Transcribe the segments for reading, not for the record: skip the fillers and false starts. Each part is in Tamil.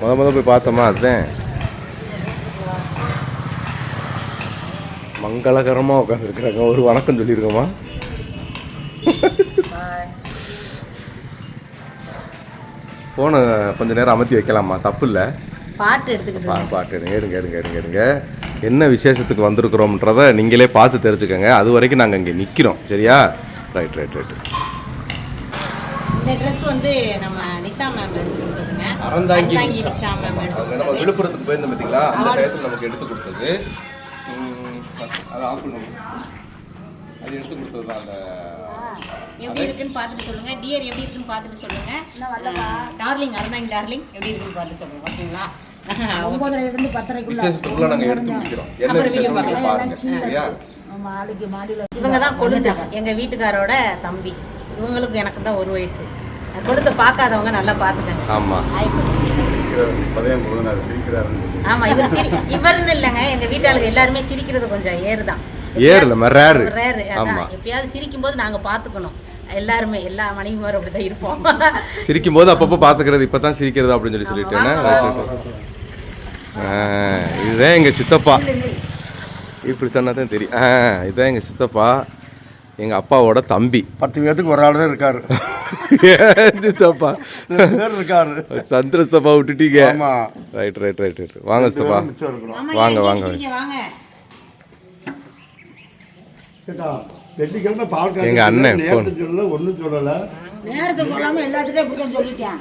முத போய் பார்த்தோமா அதுதான். மங்களகரமாக உட்காந்துருக்குறாங்க. ஒரு வணக்கம் சொல்லியிருக்கோமா? ஃபோனை கொஞ்சம் நேரம் அமர்த்தி வைக்கலாமா? தப்பு இல்லை. பாட்டு எடுத்துக்கிட்டு பாட்டு எடுங்க. என்ன விசேஷத்துக்கு வந்திருக்கிறோம்ன்றதை நீங்களே பார்த்து தெரிஞ்சுக்கோங்க. அது வரைக்கும் நாங்கள் இங்கே நிற்கிறோம். சரியா? ரைட். இந்த ட்ரெஸ் வந்து நம்ம நிஷா மேம் எடுத்து கொடுத்ததுங்க. அறந்தாங்கி நிஷா மேம் எடுத்து நம்ம விழுப்புரத்துக்கு போயிருந்தோம் பார்த்தீங்களா? அந்த டயத்தில் நமக்கு எடுத்து கொடுத்தது. அது ஆஃப் பண்ணுவோம். அது எடுத்து கொடுத்தது தான். அந்த எப்படி இருக்குன்னு பார்த்துட்டு சொல்லுங்க. டியர் எப்படி இருக்குன்னு பார்த்துட்டு சொல்லுங்க. டார்லிங் அறந்தாங்கி டார்லிங் எப்படி இருக்குன்னு பார்த்து சொல்லுங்க. ஓகேங்களா? 9:30 10:30 விசேஷத்துக்குள்ள நாங்கள் எடுத்து முடிக்கிறோம். என்ன விசேஷம் பாருங்க. சரியா? இவங்க தான் கொழுந்து, எங்கள் வீட்டுக்காரோட தம்பி. இவங்களுக்கு எனக்கு தான் 1 வயசு. கொடுத்து பார்க்காதவங்க நல்லா பார்த்துக்கங்க. ஆமாம். ஆமாம், இவர்னு இல்லைங்க, எங்கள் வீட்டாளுங்க எல்லாருமே சிரிக்கிறது கொஞ்சம் ஏறுதான். ரேரு. எப்பயாவது சிரிக்கும் போது நாங்கள் பார்த்துக்கணும். எல்லாருமே எல்லா மனைவிமாரும் அப்படி தான் இருப்போம். சிரிக்கும் போது அப்பப்போ பார்த்துக்கிறது. இப்போ தான் சிரிக்கிறது அப்படின்னு சொல்லிட்டேன்னா. இதுதான் எங்கள் சித்தப்பா. இப்படி சொன்னா தான் தெரியும். இதுதான் எங்கள் சித்தப்பா, எங்கள் அப்பாவோட தம்பி. 10 பேருக்கு ஒரு ஆள் தான் இருக்காரு. சித்தப்பா இருக்காரு. சந்திர சித்தப்பா விட்டுட்டீங்க. ரைட். வாங்க சித்தப்பா, வாங்க. எங்க அண்ணன் ஒன்றும் சொல்லலை. நேரத்தை சொல்லாமல் எல்லாத்துட்டும் இப்படி தான் சொல்லிட்டேன்.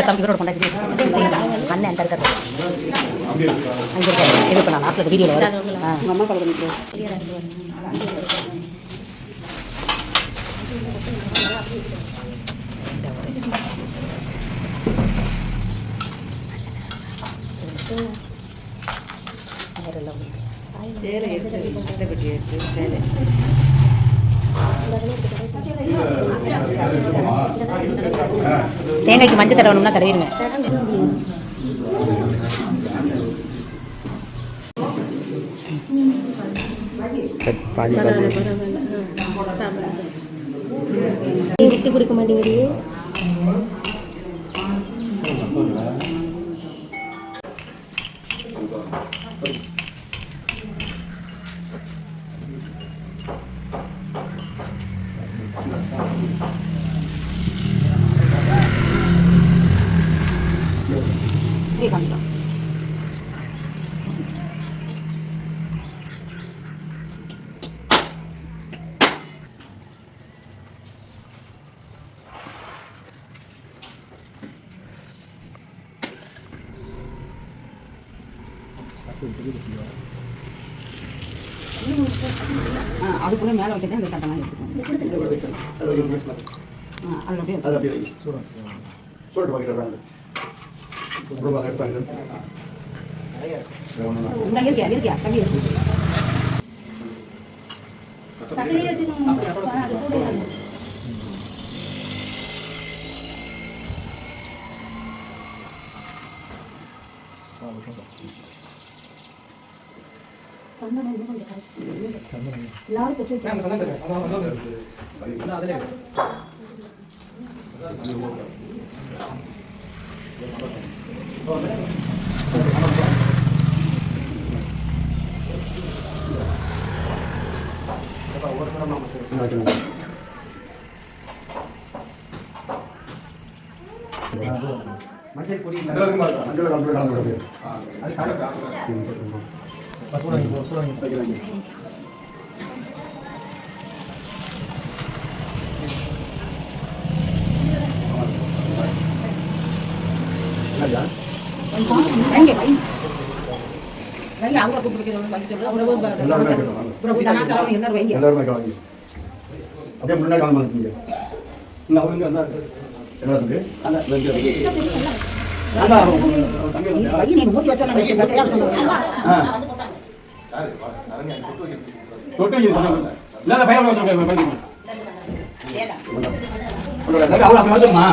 தம்பியோட கொண்டாடி அண்ணன் அந்த இருக்காரு. அங்கே இருக்காரு. இது இப்போ நான் லாஸ்ட்டில் வீடியோவில் வரும். அம்மா பழக்கம் சேலை எடுத்து கட்டி எடுத்து சேலை தேங்காய்க்கு மஞ்சள் தடவணும்னா தடவிடுங்க. விட்டு கொடுக்க மாட்டேங்குது. அதுக்குள்ளே மேலே வைக்க இந்த தட்டெல்லாம் எடுத்துக்கணும். அதில் அப்படியே இருக்கியா தண்ணி மஞ்சள் பொடி வைங்க அவங்கள கூப்பிடுறவங்க வைக்க சொல்லுங்க அவ்வளவு எல்லாருமே பிரபு சனாசாரம் எல்லாரும் வைங்க எல்லாருமே வாங்கி அப்படியே முன்னாடி வாங்க மாட்டீங்க இல்லை அவங்க இங்கே வந்தால் என்ன இருக்கு அந்த வைங்க நீங்க மூடி வச்சா நான் சரியா சொல்லுங்க தொட்டு இல்லை பையன் படிக்கணும் ஏடா அவ்வளோ அப்படி வந்துடுமா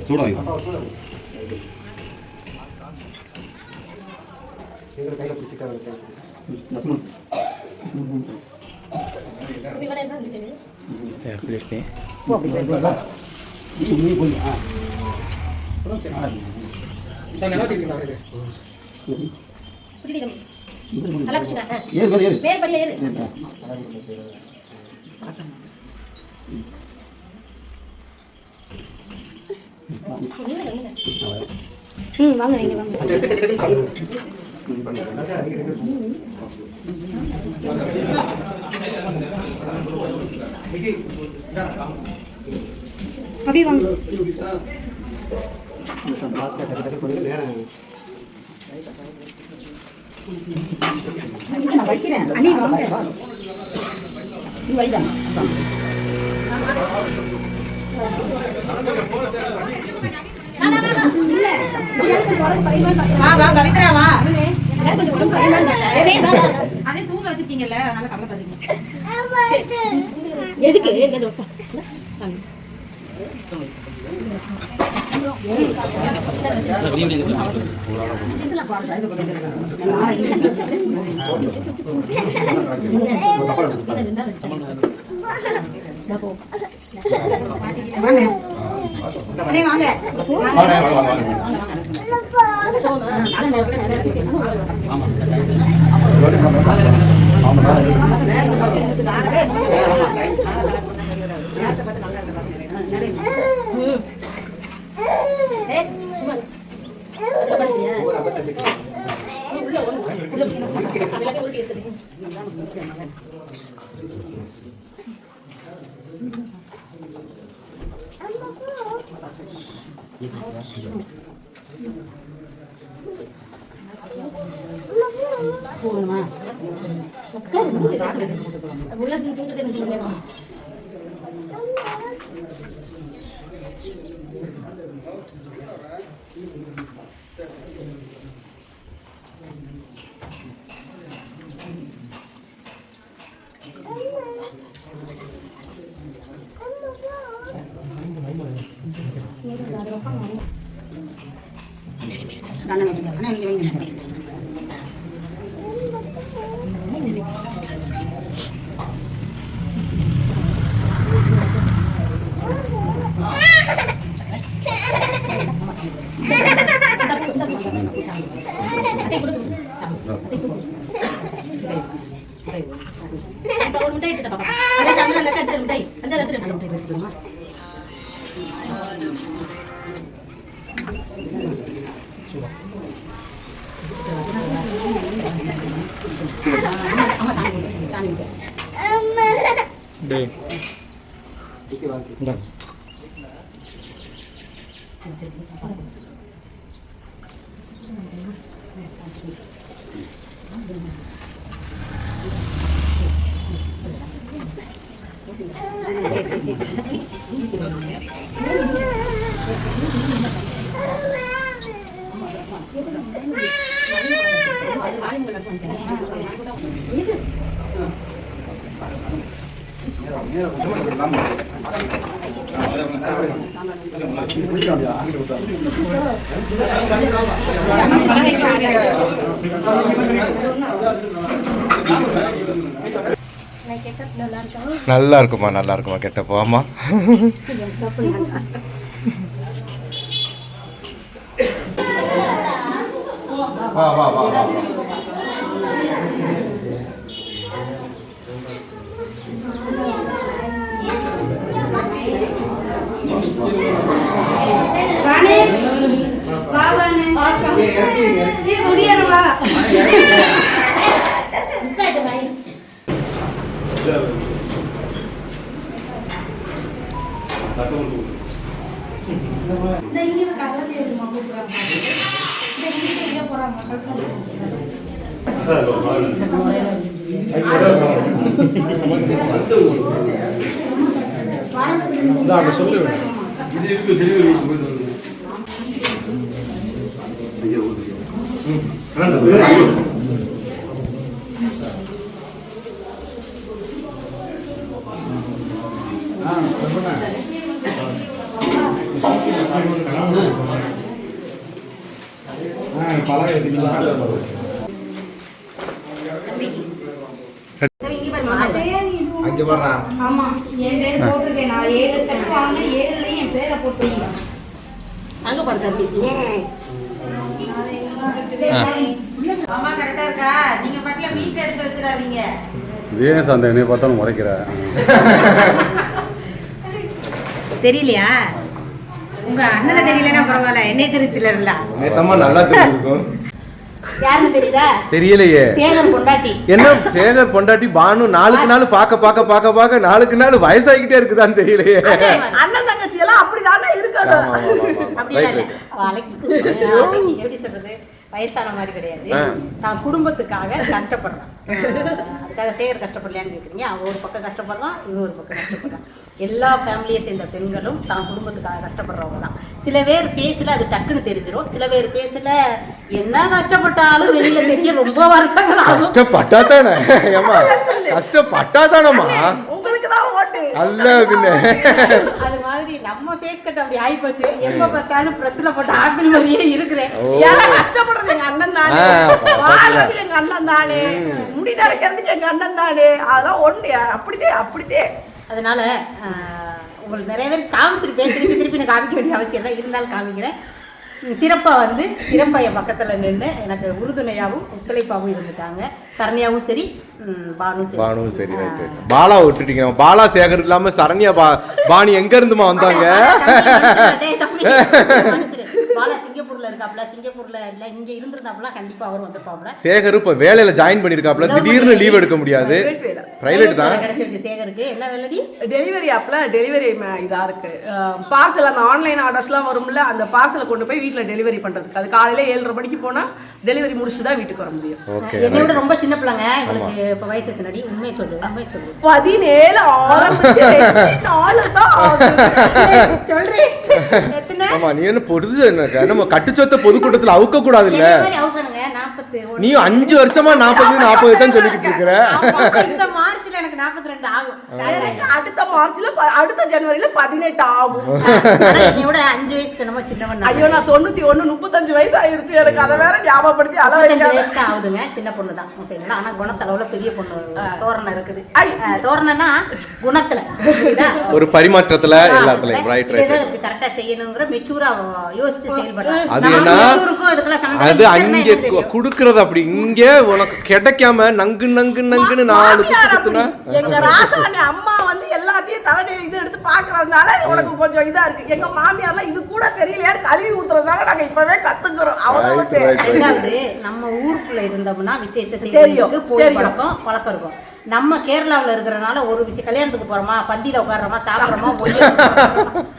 சூடாங்க வாங்க நீங்க வாங்க அப்படியே வாங்க நான் வைக்கிறேன் அண்ணி வாங்க நீ வைடா வா வா பவித்ரா வா அதே தூங்க வச்சிருக்கீங்கல்ல அதனால கவலைப்படுறீங்க எதுக்கு நல்லா இருக்குமா, நல்லா இருக்குமா. கெட்ட போமா. வா வா வா வா. அங்கே வர்றா. ஆமா என் பேர் போட்டிருக்கேன். நான் 7 தட்டு வாங்க 7லயும் என் பேரை போட்டீங்க. அங்க பாருங்க. அம்மா கரெக்டா இருக்கா? நீங்க பாட்டுல மீட் எடுத்து வச்சிடாதீங்க. ஏன் சாந்த என்னைய பார்த்தாலும் முறைக்கிற? தெரியலையா? உங்க அண்ணனை தெரியலன்னா பரவாயில்ல, என்னை தெரிஞ்சிடல. நேத்தம்மா நல்லா தெரிஞ்சிருக்கும். யாருன்னு தெரியுதா? தெரியலையே. சேகர் பொண்டாட்டி. என்ன சேகர் பொண்டாட்டி பானு நாளுக்கு நாள் பார்க்க நாளுக்கு நாள் வயசாகிக்கிட்டே இருக்குதான்னு தெரியலையே. அண்ணன் தங்கச்சி எல்லாம் அப்படிதானே இருக்கணும். எப்படி சொல்றது, வயசான மாதிரி கிடையாது. நான் குடும்பத்துக்காக கஷ்டப்படுறேன். அதுக்காக சேகர் கஷ்டப்படலையான்னு கேட்குறீங்க. அவன் ஒரு பக்கம் கஷ்டப்படுறான், இவன் ஒரு பக்கம் கஷ்டப்படுறான். எல்லா ஃபேமிலியை சேர்ந்த பெண்களும் தான் குடும்பத்துக்காக கஷ்டப்படுறவங்க தான். சில பேர் ஃபேஸில் அது டக்குன்னு தெரிஞ்சிடும். சில பேர் ஃபேஸில் என்ன கஷ்டப்பட்டாலும் வெளியில தெரிய ரொம்ப வருஷங்கள் ஆகும். கஷ்டப்பட்டாதானே கஷ்டப்பட்டாதானம்மா உங்களுக்கு தான் ஓட்டு அல்ல பின்ன. அது மாதிரி நம்ம ஃபேஸ் கட் அப்படி ஆகி போச்சு. எப்ப பார்த்தாலும் பிரஸ்ல போட்ட ஆப்பிள் மாதிரியே இருக்கிறேன். கஷ்டப்படுறது எங்க அண்ணன் தானே, வாழ்றது எங்க அண்ணன் தானே, முடி நரைக்கிறதுக்கு எங்க அண்ணன் தானே. அதெல்லாம் ஒண்ணு அப்படிதே. அதனால உங்களுக்கு நிறைய பேர் காமிச்சிருப்பேன். திருப்பி நான் காமிக்க வேண்டிய அவசியம் இல்லை, இருந்தாலும் காமிக்கிறேன். சிறப்பாக வந்து சிறப்பாக என் பக்கத்தில் நின்று எனக்கு உறுதுணையாகவும் ஒத்துழைப்பாகவும் இருந்துட்டாங்க. சரண்யாவும் சரி, பானுவும் சரி. பாலா விட்டுட்டீங்க. பாலா சேகர் இல்லாம சரண்யா பாணி எங்க இருந்துமா வந்தாங்க? பாலா சிங்கப்பூர்ல இருக்காப்ல. சிங்கப்பூர்ல இல்ல, இங்க இருந்திருந்தாப்ல கண்டிப்பா அவர் வந்திருப்பாப்ல. சேகர் இப்ப வேலையில ஜாயின் பண்ணிருக்காப்ல. திடீர்னு லீவ் எடுக்க முடியாது. பிரைவேட் தான் கிடைச்சிருக்கு சேகருக்கு. என்ன வேலைடி? டெலிவரி ஆப்ல டெலிவரி இதா இருக்கு. பார்சல் அந்த ஆன்லைன் ஆர்டர்ஸ்லாம் வரும்ல, அந்த பார்சலை கொண்டு போய் வீட்டுல டெலிவரி பண்றதுக்கு. அது காலையில 7:30 மணிக்கு போனா டெலிவரி முடிச்சுட்டு தான் வீட்டுக்கு வர முடியும். என்னை விட ரொம்ப சின்ன பிள்ளைங்க. இவளுக்கு இப்ப வயசு எத்தனை? உண்மையை சொல்லு. 17 ஆரம்பிச்சு 4 தான் சொல்றேன். எத்தனை? ஆமா, நீ என்ன பொடுது நம்ம கட்டுச்சொத்த பொதுக்கூட்டத்துல அவுக்க கூடாது இல்ல? நீ 5 வருஷமா 40 தான் சொல்லிக்கிட்டு இருக்கிற. இந்த மார்ச்ல எனக்கு 42 ஆகும். அடுத்த மார்ச்ல அடுத்த ஜனவரியில 18 ஆகும். என்னோட 5 வயசுக்கு நம்ம சின்னவன். ஐயோ, நான் 91 35 வயசு ஆயிருச்சு. எனக்கு அதை வேற ஞாபகப்படுத்தி வயசு ஆகுதுங்க. சின்ன பொண்ணு தான் ஓகேங்களா. ஆனா குணத்தளவுல பெரிய பொண்ணு. தோரணம் இருக்குது. தோரணம்னா குணத்துல, ஒரு பரிமாற்றத்துல எல்லாத்துலயும் கரெக்டா செய்யணுங்கிற மெச்சூரா யோசிச்சு செயல்படுறாங்க. அது அங்க குடுக்கறது அப்படி. இங்க உனக்கு கிடைக்காம நங்குன்னு 4 குத்துனா எங்க ராசானி அம்மா வந்து எல்லாத்தையும் தலையை இது எடுத்து பாக்குறதுனால உனக்கு கொஞ்சம் இதா இருக்கு. எங்க மாமியார்லாம் இது கூட தெரியலையா கழுவி ஊத்துறதுனால நாங்க இப்பவே கத்துக்கிறோம். அதாவது நம்ம ஊருக்குள்ள இருந்தோம்னா விசேஷத்துக்கு போய் பழக்கம் இருக்கும். நம்ம கேரளாவில் இருக்கிறனால ஒரு விஷயம், கல்யாணத்துக்கு போறோமா, பந்தியில உட்காடுறோமா, சாப்பிட்றோமா,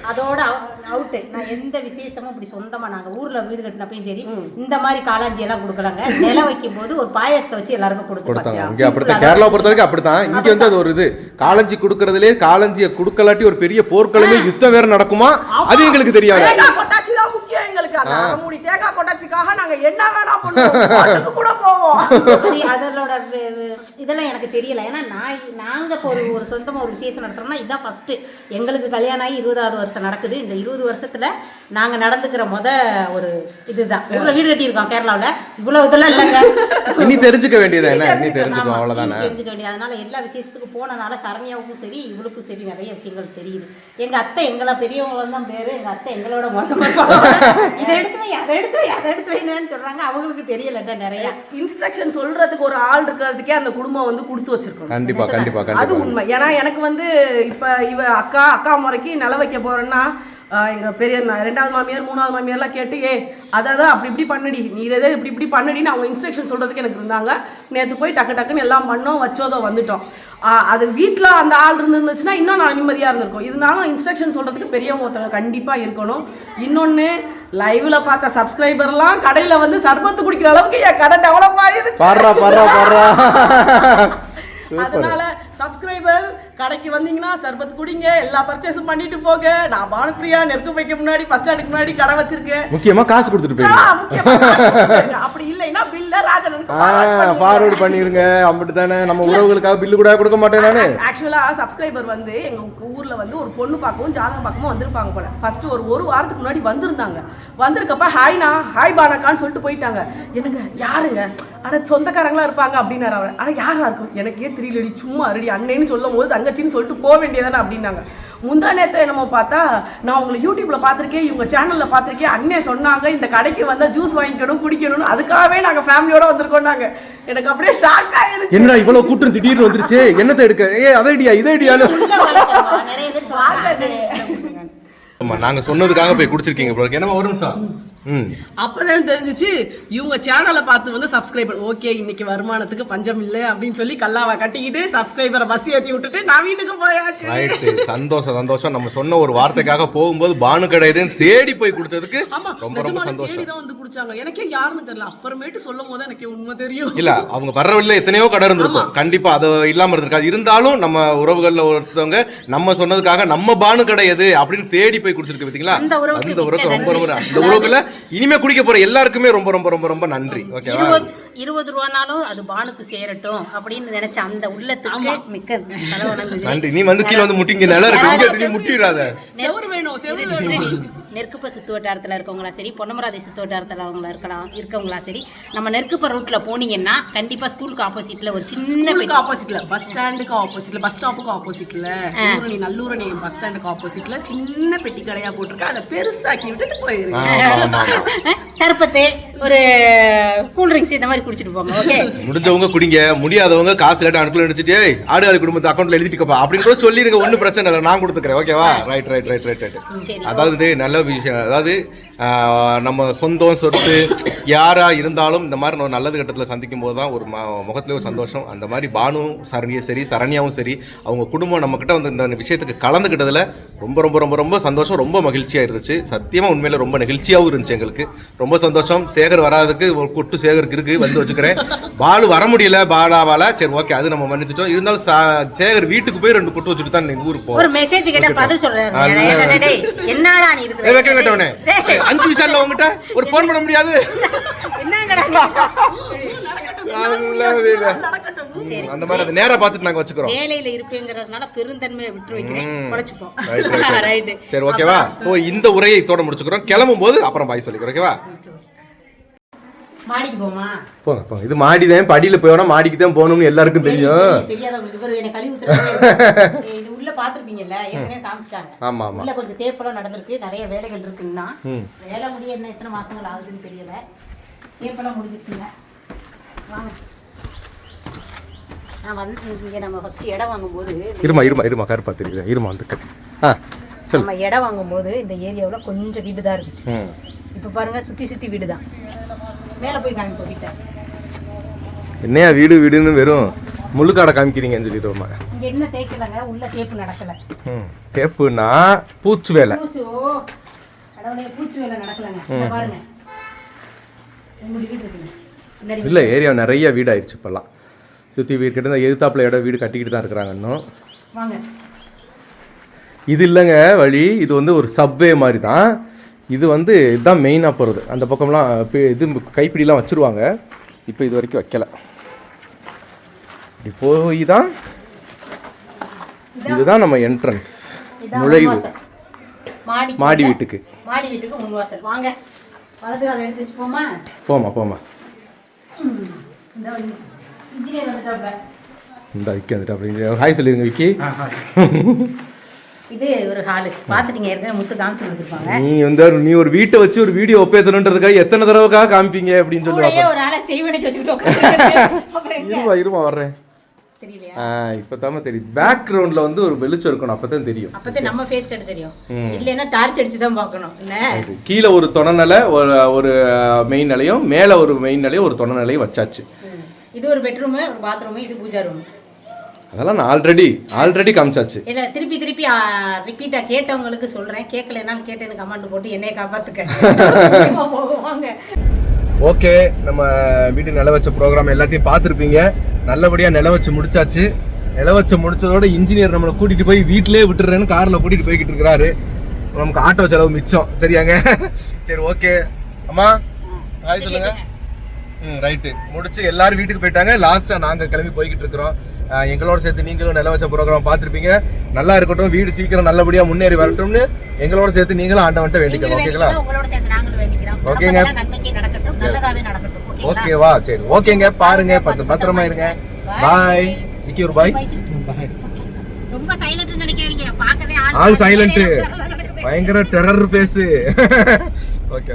அதோட அவுட்டு. நான் எந்த விசேஷமும் இப்படி சொந்தமா நாங்க ஊர்ல வீடு கட்டினப்பையும் சரி இந்த மாதிரி காளாஞ்சி எல்லாம் கொடுக்கலாங்க. நில வைக்கும் போது ஒரு பாயசத்தை வச்சு எல்லாருக்கும் கொடுத்தாங்க. இங்க அப்படித்தான், கேரளா பொறுத்த வரைக்கும் அப்படித்தான். இங்க வந்து அது ஒரு இது காளாஞ்சி கொடுக்கறதுலே காளாஞ்சியை கொடுக்கலாட்டி ஒரு பெரிய போர்க்களமே யுத்தம் வேற நடக்குமா, அது எங்களுக்கு தெரியாது. முக்கியம் எங்களுக்கு அந்த அரைமுடி தேங்காய் கொட்டாச்சிக்காக நாங்க என்ன வேணா பண்ணுவோம், கூட போவோம். அதோட இதெல்லாம் எனக்கு தெரியல. ஏன்னா நாங்க இப்போ ஒரு சொந்தமா ஒரு விசேஷம் நடத்துறோம்னா இதுதான் ஃபர்ஸ்ட். எங்களுக்கு கல்யாணம் ஆகி 20வது வருஷம் நடக்குது. இந்த 20 வருஷத்துல நாங்க நடந்துக்கிற ஒரு இதுதான். இவ்வளவு வீடு கட்டியிருக்கோம் கேரளாவில். இவ்வளவு இதெல்லாம் இல்லைங்க. இனி தெரிஞ்சுக்க வேண்டியது என்ன, இனி தெரிஞ்சுக்கோ, அவ்வளவுதானே. தெரிஞ்சுக்க வேண்டியது. அதனால எல்லா விசேஷத்துக்கு போனனால சரண்யாவுக்கும் சரி இவளுக்கும் சரி நிறைய விஷயங்கள் தெரியுது. எங்க அத்தை எங்களை பெரியவங்களும் தான் பேரு. எங்க அத்தை எங்களோட மோசமா இதை எடுத்து வை அதை எடுத்து வைன்னு சொல்றாங்க. அவங்களுக்கு தெரியல நிறைய இன்ஸ்ட்ரக்ஷன் சொல்றதுக்கு ஒரு ஆள் இருக்கிறதுக்கே அந்த குடும்பம் வந்து கொடுத்து வச்சிருக்கோம். கண்டிப்பா அது உண்மை. ஏன்னா எனக்கு வந்து இப்ப இவ அக்கா முறைக்கு நில வைக்க போறேன்னா எங்கள் பெரிய 2வது மாமியார் 3வது மாமியார்லாம் கேட்டு அதாவது அப்படி இப்படி பண்ணுடி நீ இதை இப்படி பண்ணுடின்னு அவங்க இன்ஸ்ட்ரக்ஷன் சொல்கிறதுக்கு எனக்கு இருந்தாங்க. நேற்று போய் டக்குன்னு எல்லாம் பண்ணோம், வச்சோதோ வந்துட்டோம். அது வீட்டில் அந்த ஆள் இருந்துச்சுன்னா இன்னும் நான் நிம்மதியாக இருந்திருக்கும். இருந்தாலும் இன்ஸ்ட்ரக்ஷன் சொல்கிறதுக்கு பெரியவங்க ஒருத்தவங்க கண்டிப்பாக இருக்கணும். இன்னொன்று லைவ்ல பார்த்த சப்ஸ்கிரைபர்லாம் கடையில் வந்து சர்பத்து குடிக்கிற அளவுக்கு என் கடை டெவலப் ஆகிருச்சு. அதனால சப்ஸ்கிரைபர் கடைக்கு வந்தீங்கன்னா சர்பத் குடிங்க, எல்லா பர்ச்சேஸும் பண்ணிட்டு போக. நான் பானுப்பிரியா நெற்குப்பைக்கு முன்னாடி பஸ் ஸ்டாண்டுக்கு முன்னாடி கடை வச்சிருக்கேன். முக்கியமா காசு கொடுத்துட்டு போயிருங்க. அப்படி இல்லைன்னா பில்ல ராஜனுக்கு ஃபார்வர்ட் பண்ணிருங்க. அப்படித்தானே நம்ம உறவுகளுக்காக பில்லு கூட கொடுக்க மாட்டேன் நானு. ஆக்சுவலா சப்ஸ்கிரைபர் வந்து எங்க ஊர்ல வந்து ஒரு பொண்ணு பார்க்கவும் ஜாதகம் பார்க்கவும் வந்திருப்பாங்க போல. ஃபர்ஸ்ட் ஒரு வாரத்துக்கு முன்னாடி வந்திருந்தாங்க. வந்திருக்கப்ப ஹாய்னா ஹாய் பானக்கான்னு சொல்லிட்டு போயிட்டாங்க. எனக்கு யாருங்க அட சொந்தக்காரங்களா இருப்பாங்க அப்படின்னாரு அவர். அட யாரா இருக்கும் எனக்கே தெரியலடி, சும்மா அருடி அண்ணேன்னு சொல்லும் போது தங்கச்சின்னு சொல்லிட்டு போக வேண்டியதானே அப்படின்னாங்க. முந்தா நேரத்தை என்னமோ பார்த்தா நான் உங்களை யூடியூப்ல பார்த்துருக்கேன், இவங்க சேனல்ல பார்த்துருக்கேன், அண்ணே சொன்னாங்க இந்த கடைக்கு வந்தால் ஜூஸ் வாங்கிக்கணும் குடிக்கணும்னு, அதுக்காகவே நாங்கள் ஃபேமிலியோட வந்திருக்கோம். நாங்கள் எனக்கு அப்படியே ஷாக் ஆயிடுச்சு. என்ன இவ்வளவு கூட்டம் திடீர்னு வந்துருச்சு, என்னத்தை எடுக்க அதை ஐடியா இதை ஐடியான்னு நாங்க சொன்னதுக்காக போய் குடிச்சிருக்கீங்க. என்னமா ஒரு நிமிஷம் அப்பதான் தெரிஞ்சிச்சு இவங்க சேனலை பார்த்து வந்து சப்ஸ்கிரைபர் ஓகே இன்னைக்கு வருமானத்துக்கு பஞ்சம் இல்லை அப்படின்னு சொல்லி கல்லாவை கட்டிக்கிட்டு சப்ஸ்கிரைபரை பஸ் ஏற்றி விட்டுட்டு நான் வீட்டுக்கு போயாச்சு. சந்தோஷம். நம்ம சொன்ன ஒரு வார்த்தைக்காக போகும்போது பானு கடை தேடி போய் கொடுத்ததுக்கு ரொம்ப ரொம்ப சந்தோஷம். தேடி தான் வந்து குடிச்சாங்க. எனக்கே யாருன்னு தெரியல, அப்புறமேட்டு சொல்லும் போது எனக்கு உண்மை தெரியும். இல்ல அவங்க வர்ற வழியில எத்தனையோ கடை இருந்திருக்கும், கண்டிப்பா அது இல்லாம இருந்திருக்காது. இருந்தாலும் நம்ம உறவுகள்ல ஒருத்தவங்க நம்ம சொன்னதுக்காக நம்ம பானு கடை எது அப்படின்னு தேடி போய் குடிச்சிருக்கு பாத்தீங்களா. அந்த உறவுக்கு ரொம்ப ரொம்ப அந்த உறவுல இனிமே குடிக்க போற எல்லாருக்குமே ரொம்ப ரொம்ப ரொம்ப ரொம்ப நன்றி. ஓகேவா? 20 ரூபானாலும் அது பானுக்கு சேரட்டும் அப்படின்னு நினைச்ச அந்த உள்ளத்துக்கு மிக்க நன்றி. நீ வந்து கீழே வந்து முட்டிங்க நல்லா இருக்கு, முட்டிடாத. செவுரு வேணும். நெற்குப்ப சுத்து வட்டாரத்தில் இருக்கவங்களா சரி, பொன்னமராதி சுத்து வட்டாரத்தில் இருக்கவங்களா சரி, நம்ம நெற்குப்ப ரூட்ல போனீங்கன்னா கண்டிப்பா ஸ்கூலுக்கு ஆப்போசிட்ல ஒரு சின்ன ஆப்போசிட்ல பஸ் ஸ்டாண்டுக்கு ஆப்போசிட்ல பஸ் ஸ்டாப்புக்கு ஆப்போசிட்ல நல்லூரணி பஸ் ஸ்டாண்டுக்கு ஆப்போசிட்ல சின்ன பெட்டி கடையா போட்டிருக்கேன். அதை பெருசாக்கி விட்டுட்டு போயிருக்கேன். சர்பத்து ஒரு கூல் ட்ரிங்க்ஸ் இந்த மாதிரி குடிச்சிட்டு போங்க. ஓகே, முடிஞ்சவங்க குடிங்க, முடியாதவங்க காசு லேட்டா அனுப்பி எடுத்துட்டு ஆடு குடும்பத்தை அக்கௌண்ட்ல எழுதிட்டுக்கப்பா அப்படின்னு கூட சொல்லிருங்க. ஒன்னும் பிரச்சனை இல்லை, நான் கொடுத்துக்கிறேன். ஓகேவா? ரைட். அதாவது நல்ல விஷயம். அதாவது நம்ம சொந்தம் சொத்து யாரா இருந்தாலும் இந்த மாதிரி ஒரு நல்லது கட்டத்தில் சந்திக்கும் போது தான் ஒரு முகத்துல ஒரு சந்தோஷம். அந்த மாதிரி பானு சரி சரண்யாவும் சரி அவங்க குடும்பம் நம்ம கிட்ட வந்து இந்த விஷயத்துக்கு கலந்துக்கிட்டதுல ரொம்ப ரொம்ப ரொம்ப ரொம்ப சந்தோஷம், ரொம்ப மகிழ்ச்சியா இருந்துச்சு. சத்தியமா உண்மையில ரொம்ப நெகிழ்ச்சியாகவும் இருந்துச்சு எங்களுக்கு. ரொம்ப சந்தோஷம். சேகர் வராதுக்கு ஒரு கொட்டு சேகருக்கு இருக்கு, வந்து வச்சுக்கிறேன். பாலு வர முடியல பாலாவால, சரி ஓகே அது நம்ம மன்னிச்சிட்டோம். இருந்தாலும் சேகர் வீட்டுக்கு போய் 2 கொட்டு வச்சுட்டு தான் எங்க ஊருக்கு போவோம். ஒரு மெசேஜ் கேட்டா பதில் சொல்றேன். என்னடா நீ இருக்கிற 5 நிமிஷம்ல உங்ககிட்ட ஒரு போன் பண்ண முடியாது. அந்த மாதிரி அது நேரா பார்த்துட்டு நாங்க வச்சுக்கிறோம். வேலையில இருப்பேங்கிறதுனால பெருந்தன்மையை விட்டு வைக்கிறேன், குறைச்சுப்போம். சரி ஓகேவா? இந்த உரையை இதோட முடிச்சுக்கிறோம். கிளம்பும் போது அப்புறம் பாய் சொல்லிக்கிறோம். ஓகேவா? மாடிக்கு போமா? போங்க. இது மாடிதான், படியில போனா மாடிக்கு தான் போகணும்னு எல்லாருக்கும் தெரியும். இது உள்ள பாத்துருப்பீங்கல்ல, ஏற்கனவே காமிச்சிட்டாங்க. ஆமா. உள்ள கொஞ்சம் தேப்பெல்லாம் நடந்திருக்கு, நிறைய வேலைகள் இருக்குன்னா வேலை முடிய என்ன எத்தனை மாசங்கள் ஆகுதுன்னு தெரியல. தேப்பெல்லாம் முடிஞ்சிருச்சுங்க. வாங்க. நான் வந்து இங்கே நம்ம ஃபர்ஸ்ட் இடம் வாங்கும்போது இருமா கருப்பா தெரியுது. இருமா வந்து நம்ம இடம் வாங்கும்போது இந்த ஏரியாவில் கொஞ்சம் வீடு தான் இருந்துச்சு. இப்போ பாருங்க சுற்றி வீடு தான். மேலே போய் காமிப்போம் வீட்டை. என்னையா வீடுன்னு வெறும் முள்ளுக்காடை காமிக்கிறீங்கன்னு சொல்லிடுவோமா? இங்க என்ன தேய்க்கலங்க, உள்ள தேப்பு நடக்கல. தேப்புனா பூச்சு வேலை. பூச்சு வேலை நடக்கலங்க. பாருங்க இல்லை, ஏரியா நிறைய வீடு ஆயிடுச்சு இப்போல்லாம். சுற்றி வீடு கிட்ட எதிர்த்தாப்புல இடம் வீடு கட்டிக்கிட்டு தான் இருக்கிறாங்க இன்னும். இது இல்லைங்க வழி, இது வந்து ஒரு சப்வே மாதிரி தான். இது வந்து இதுதான் மெயினாக போகிறது. அந்த பக்கம்லாம் இது கைப்பிடிலாம் வச்சுருவாங்க, இப்போ இது வரைக்கும் வைக்கலை. இப்போ இதுதான் நம்ம என்ட்ரன்ஸ், நுழைவு மாடி வீட்டுக்கு. முன்வாசல். வாங்க, வலது காலை எடுத்து வச்சு போமா. இந்த விக்கி வந்துட்டு அப்படி ஹாய் சொல்லிருங்க விக்கி. இது ஒரு ஹாலு பாத்துட்டீங்க, ஏற்கனவே முத்து காமிச்சு கொடுத்துருப்பாங்க. நீ ஒரு வீட்டை வச்சு ஒரு வீடியோ ஒப்பேத்தணுன்றதுக்காக எத்தனை தடவைக்காக காமிப்பீங்க அப்படின்னு சொல்லுவாங்க. ஒரு ஆளை செய்வனைக்கு வச்சுக்கிட்டு இருமா வர்றேன். தெரியலையா? இப்பதாம தெரியும். பேக்ரவுண்ட்ல வந்து ஒரு வெளிச்சம் இருக்கணும், அப்பதான் தெரியும். அப்பதான் நம்ம ஃபேஸ் கட் தெரியும். இல்லைன்னா டார்ச் அடிச்சு தான் பார்க்கணும். என்ன கீழே ஒரு தொணநிலை, ஒரு மெயின் நிலையம், மேல ஒரு மெயின் நிலையம், ஒரு தொண நிலையம் வச்சாச்சு. இது ஒரு பெட்ரூம், ஒரு பாத்ரூம், இது பூஜா ரூம். அதெல்லாம் நான் ஆல்ரெடி காமிச்சாச்சு. இல்ல திருப்பி ரிப்பீட்டா கேட்டவங்களுக்கு சொல்றேன், கேட்கலனாலும் கேட்டேன்னு கமெண்ட் போட்டு என்னைய காப்பாத்துக்க போவாங்க. ஓகே, நம்ம வீட்டு நில வச்ச ப்ரோக்ராம் எல்லாத்தையும் பார்த்துருப்பீங்க. நல்லபடியாக நில வச்சு முடிச்சாச்சு. நில வச்சு முடிச்சதோட இன்ஜினியர் நம்மளை கூட்டிகிட்டு போய் வீட்டிலே விட்டுறேன்னு காரில் கூட்டிகிட்டு போய்கிட்டு இருக்கிறாரு. நமக்கு ஆட்டோ செலவு மிச்சம். சரியாங்க? சரி, ஓகே. அம்மா ஹாய் சொல்லுங்க. ரைட்டு, முடிச்சு எல்லாரும் வீட்டுக்கு போயிட்டாங்க. லாஸ்ட்டாக நாங்கள் கிளம்பி போய்கிட்டு இருக்கிறோம். எங்களோட சேர்த்து நீங்களும் நில வச்ச ப்ரோக்ராம் பார்த்துருப்பீங்க. நல்லா இருக்கட்டும், வீடு சீக்கிரம் நல்லபடியாக முன்னேறி வரட்டும்னு எங்களோட சேர்த்து நீங்களும் ஆண்டவன்ட்ட வேண்டிக்கலாம். ஓகேங்களா? ஓகேங்க, ஓகேவா? சரி, ஓகேங்க. பாருங்க, பத்திரமா இருங்க. பாய். இக்கி ஒரு பாய். ரொம்ப சைலண்ட் நினைக்காதீங்க, பார்க்கவே ஆல் சைலண்ட், பயங்கர டெரர் பேஸ். ஓகே.